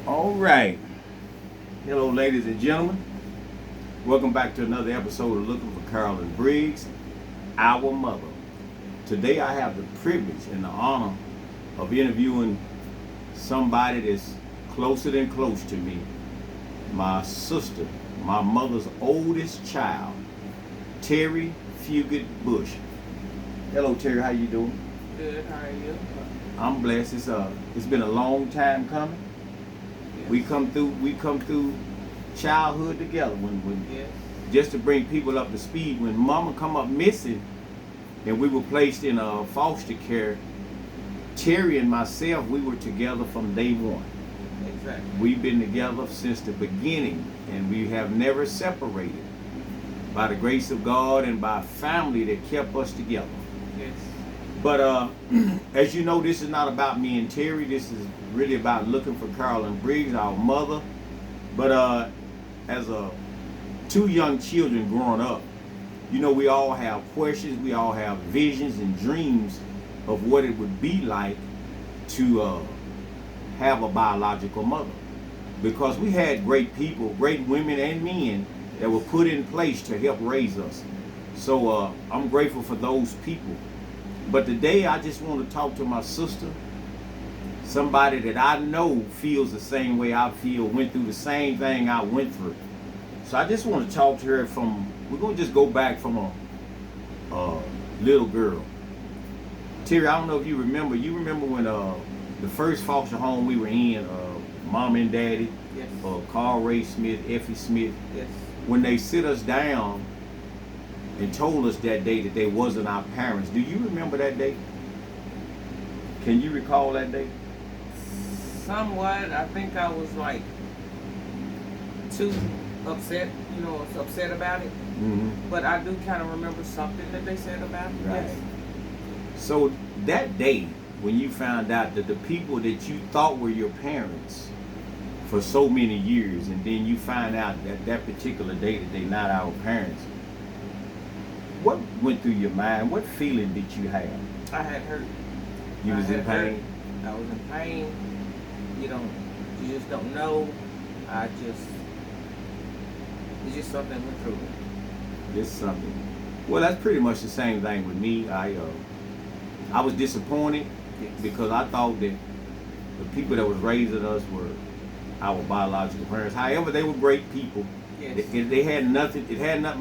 All right. Hello, ladies and gentlemen. Welcome back to another episode of Looking for Carolyn Briggs, our mother. Today I have the privilege and the honor of interviewing somebody that's closer than close to me. My sister, my mother's oldest child, Terri Fuggett Bush. Hello, Terri. How you doing? Good, how are you? I'm blessed. It's been a long time coming. Yes. We come through childhood together when Yes. just to bring people up to speed. When mama come up missing and we were placed in foster care, Terri and myself, we were together from day one. Exactly. We've been together since the beginning and we have never separated by the grace of God and by family that kept us together. Yes. But as you know, this is not about me and Terri. This is really about looking for Carolyn Briggs, our mother. But as two young children growing up, you know, we all have questions. We all have visions and dreams of what it would be like to have a biological mother. Because we had great people, great women and men that were put in place to help raise us. So I'm grateful for those people. But today I just want to talk to my sister, somebody that I know feels the same way I feel, went through the same thing I went through. So I just want to talk to her we're going to just go back from a little girl. Terri, I don't know if you remember when the first foster home we were in, Mom and Daddy, Yes. Carl Ray Smith, Effie Smith, Yes. when they sit us down and told us that day that they wasn't our parents. Do you remember that day? Can you recall that day? Somewhat. I think I was like too upset, upset about it. Mm-hmm. But I do kind of remember something that they said about it. Right. Yes. So that day, when you found out that the people that you thought were your parents for so many years, and then you find out that particular day that they're not our parents, what went through your mind? What feeling did you have? I had hurt. You was in pain? I was in pain. You just don't know. It's just something I went through. Just something. Well, that's pretty much the same thing with me. I was disappointed because I thought that the people that was raising us were our biological parents. However, they were great people. Yes. They had nothing.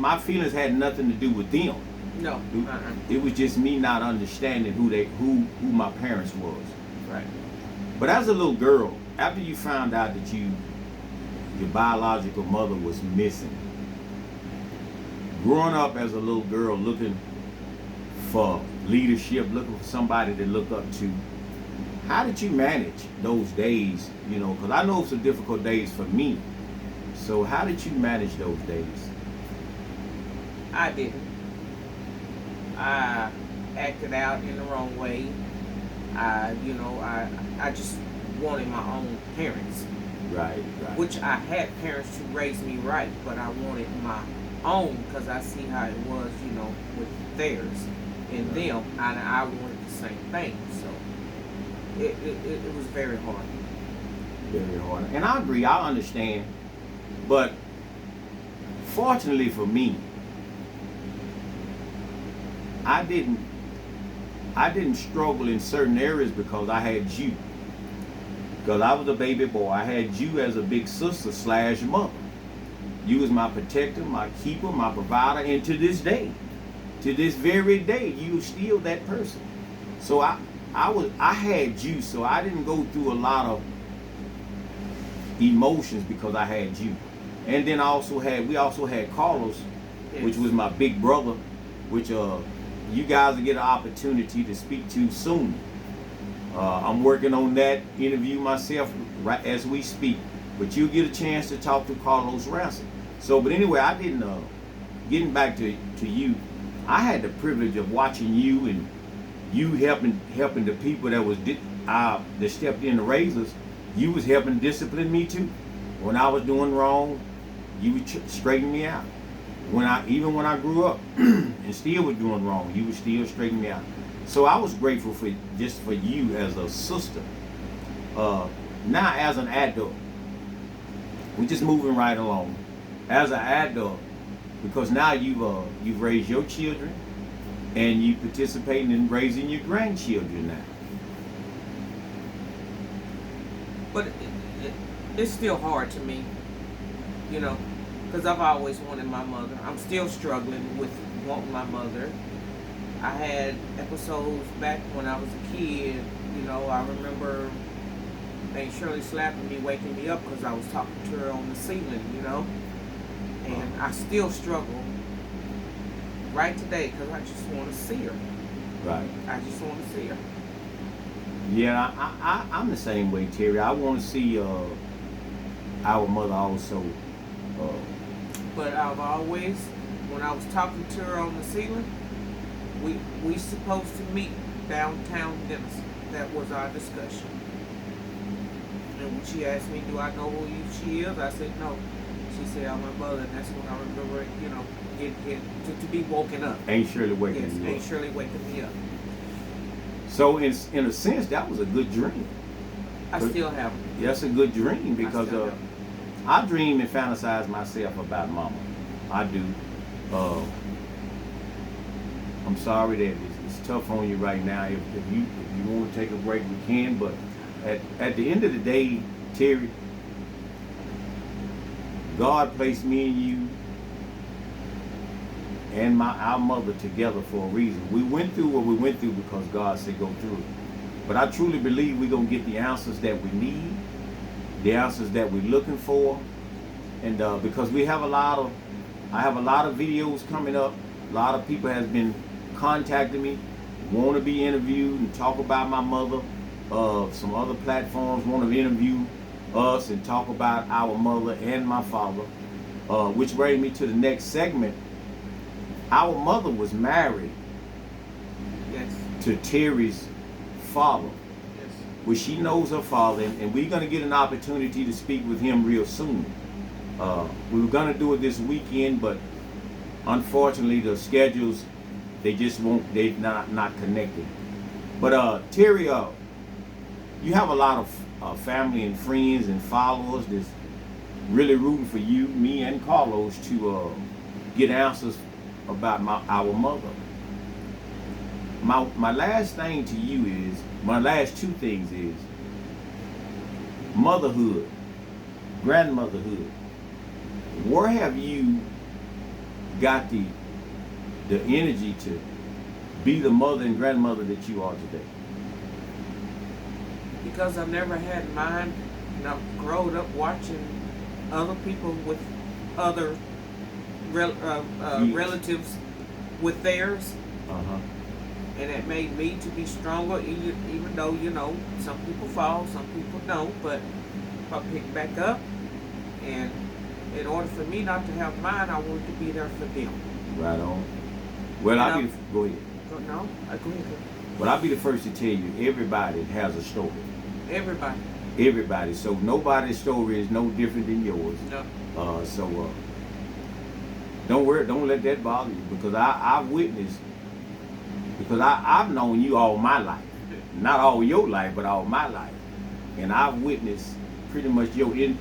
My feelings had nothing to do with them. No. It was just me not understanding who my parents was. Right. But as a little girl, after you found out that your biological mother was missing, growing up as a little girl looking for leadership, looking for somebody to look up to, how did you manage those days? Because I know some difficult days for me. So how did you manage those days? I didn't. I acted out in the wrong way. I just wanted my own parents. Right. Which I had parents to raise me right, but I wanted my own because I see how it was, with theirs and them, and I wanted the same thing. So it was very hard. Very hard. And I agree, I understand. But fortunately for me, I didn't struggle in certain areas because I had you. Because I was a baby boy. I had you as a big sister / mother. You was my protector, my keeper, my provider, and to this day, to this very day, you still that person. So I had you, so I didn't go through a lot of emotions because I had you. And then we also had Carlos, Yes. which was my big brother, which you guys will get an opportunity to speak to soon. I'm working on that interview myself right as we speak, but you'll get a chance to talk to Carlos Ransom. So, but anyway, I didn't. Getting back to you, I had the privilege of watching you and you helping the people that stepped in to raise us. You was helping discipline me too. When I was doing wrong, you would straighten me out. Even when I grew up and still was doing wrong, you would still straighten me out. So I was grateful for you as a sister. Now as an adult, we're just moving right along. As an adult, because now you've raised your children, and you participating in raising your grandchildren now. But it's still hard to me, you know, because I've always wanted my mother. I'm still struggling with wanting my mother. I had episodes back when I was a kid, you know, I remember Aunt Shirley slapping me, waking me up because I was talking to her on the ceiling, you know. And I still struggle right today because I just want to see her. Right. I just want to see her. Yeah, I'm the same way, Terry. I want to see our mother also. But I've always, when I was talking to her on the ceiling, we supposed to meet downtown Denison. That was our discussion. And when she asked me, do I know who she is? I said, no. She said, I'm my mother, and that's when I remember, you know, to be woken up. Ain't Shirley waking yes, me up. Ain't Shirley waking me up. So in a sense, that was a good dream. I still have it. That's a good dream because I dream and fantasize myself about Mama. I do. I'm sorry that it's tough on you right now. If you want to take a break, we can. But at the end of the day, Terry, God placed me and you and our mother together for a reason. We went through what we went through because God said go through it. But I truly believe we're going to get the answers that we need, the answers that we're looking for. And because I have a lot of videos coming up. A lot of people has been contacting me, want to be interviewed and talk about my mother. Some other platforms want to interview us and talk about our mother and my father, which brings me to the next segment. Our mother was married to Terri's father. Yes. Well, she knows her father, and we're going to get an opportunity to speak with him real soon. We were going to do it this weekend, but unfortunately the schedules, they're not connected. But Terri, you have a lot of family and friends and followers that's really rooting for you, me and Carlos to get answers about our mother. My last thing to you is, my last two things is motherhood, grandmotherhood. Where have you got the energy to be the mother and grandmother that you are today? Because I've never had mine, and I've grown up watching other people with other relatives with theirs, and it made me to be stronger. Even though, you know, some people fall, some people don't, but if I pick back up, and in order for me not to have mine, I wanted to be there for them. Right on. Well, go ahead. No, I go ahead. Well, I'll be the first to tell you, everybody has a story. Everybody. So nobody's story is no different than yours. No. So don't worry, don't let that bother you, because I've witnessed, because I've known you all my life. Not all your life, but all my life. And I've witnessed pretty much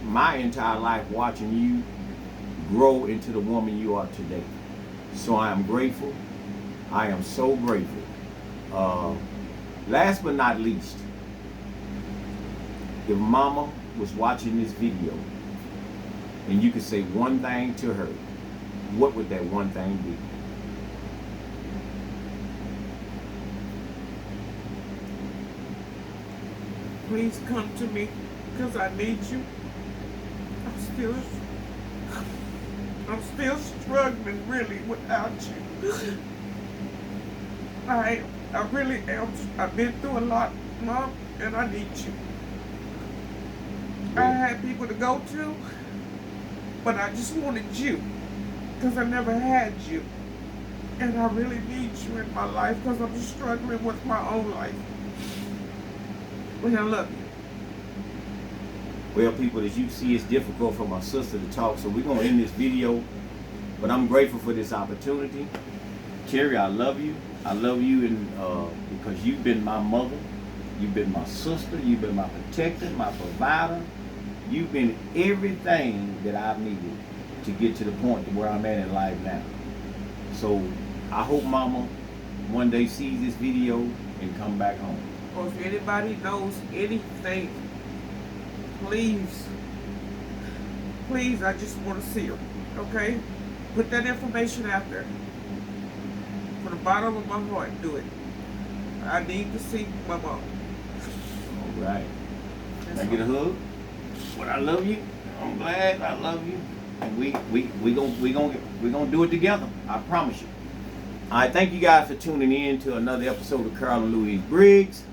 my entire life watching you grow into the woman you are today. So I am grateful. I am so grateful. Last but not least, if Mama was watching this video and you could say one thing to her, what would that one thing be? Please come to me, because I need you. I'm still struggling really without you. I really am. I've been through a lot, Mom, and I need you. I had people to go to, but I just wanted you, because I never had you. And I really need you in my life, because I'm struggling with my own life. But I love you. Well, people, as you see, it's difficult for my sister to talk, so we're going to end this video. But I'm grateful for this opportunity. Terri, I love you. I love you because you've been my mother. You've been my sister. You've been my protector, my provider. You've been everything that I've needed to get to the point where I'm at in life now. So I hope Mama one day sees this video and come back home. Or if anybody knows anything, please, I just want to see her. Okay? Put that information out there. From the bottom of my heart, do it. I need to see my mom. All right. Can I get a hug? But I love you. I'm glad I love you. And we gonna do it together. I promise you. All right, thank you guys for tuning in to another episode of Carolyn Louise Briggs,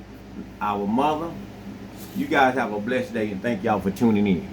our mother. You guys have a blessed day, and thank y'all for tuning in.